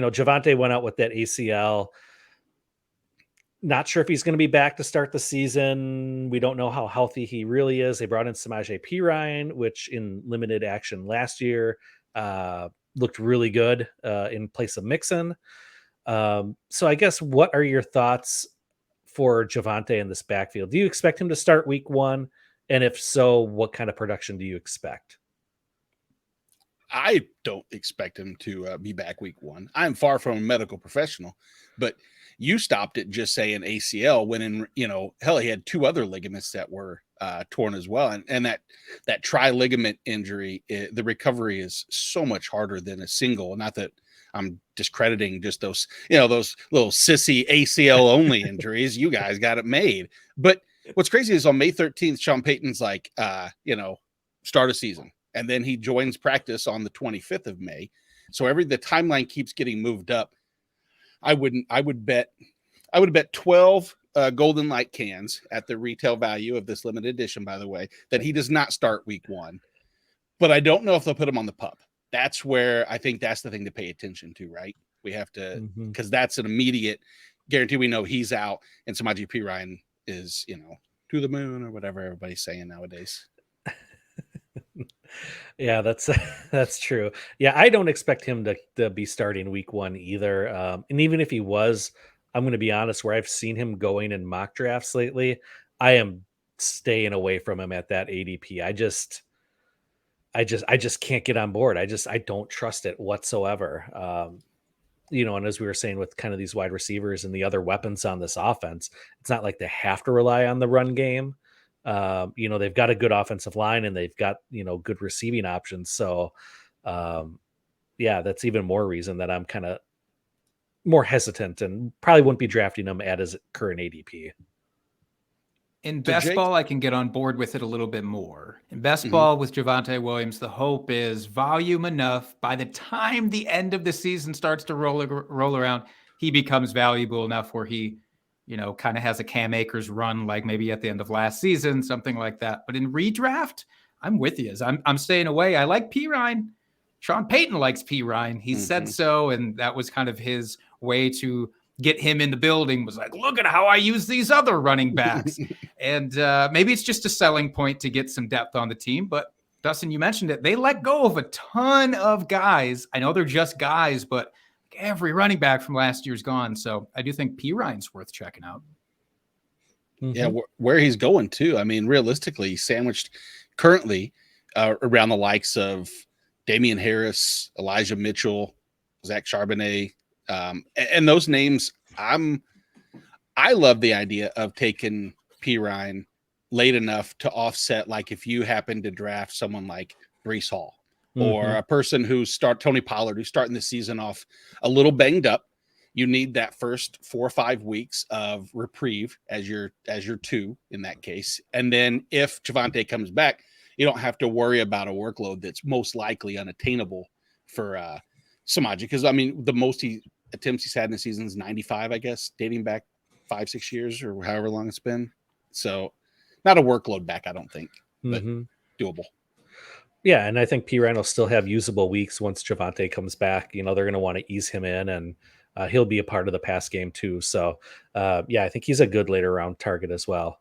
Javonte went out with that ACL. Not sure if he's going to be back to start the season. We don't know how healthy he really is. They brought in Samaje Perine, which in limited action last year looked really good in place of Mixon. So I guess what are your thoughts for Javonte in this backfield? Do you expect him to start week 1? And if so, what kind of production do you expect? I don't expect him to be back week 1. I'm far from a medical professional, but you stopped at just saying ACL when hell, he had 2 other ligaments that were torn as well. And that tri-ligament injury, the recovery is so much harder than a single. Not that I'm discrediting just those little sissy ACL only injuries. You guys got it made. But what's crazy is on May 13th, Sean Payton's like, start a season. And then he joins practice on the 25th of May. So the timeline keeps getting moved up. I would bet 12 Golden Light cans at the retail value of this limited edition, by the way, that he does not start week 1. But I don't know if they'll put him on the pup. That's where I think that's the thing to pay attention to, right? We have to, because that's an immediate guarantee. We know he's out, and Samaje Perine is, to the moon or whatever everybody's saying nowadays. Yeah, that's true. Yeah, I don't expect him to be starting week 1 either. And even if he was, I'm going to be honest, where I've seen him going in mock drafts lately, I am staying away from him at that ADP. I just can't get on board. I don't trust it whatsoever. And as we were saying with kind of these wide receivers and the other weapons on this offense, it's not like they have to rely on the run game. They've got a good offensive line and they've got, good receiving options. So, that's even more reason that I'm kind of more hesitant and probably wouldn't be drafting him at his current ADP. In best ball, I can get on board with it a little bit more. In best ball with Javonte Williams, the hope is volume enough. By the time the end of the season starts to roll around, he becomes valuable enough where he, kind of has a Cam Akers run, like maybe at the end of last season, something like that. But in redraft, I'm with you. I'm staying away. I like Perine. Sean Payton likes Perine. He said so, and that was kind of his way to get him in the building, was like, look at how I use these other running backs. And maybe it's just a selling point to get some depth on the team. But Dustin, you mentioned it. They let go of a ton of guys. I know they're just guys, but every running back from last year's gone. So I do think Perine's worth checking out. Yeah, where he's going too. I mean, realistically, sandwiched currently around the likes of Damian Harris, Elijah Mitchell, Zach Charbonnet, and those names. I love the idea of taking Perine late enough to offset, like if you happen to draft someone like Breece Hall or a person Tony Pollard, who's starting the season off a little banged up. You need that first 4 or 5 weeks of reprieve as your 2 in that case. And then if Javonte comes back, you don't have to worry about a workload that's most likely unattainable for Samaje. Because, I mean, the most attempts he's had in the season is 95, I guess, dating back 5-6 years or however long it's been. So not a workload back, I don't think, but doable. Yeah, and I think Perine will still have usable weeks once Javonte comes back. They're going to want to ease him in, and he'll be a part of the pass game too. So, I think he's a good later round target as well.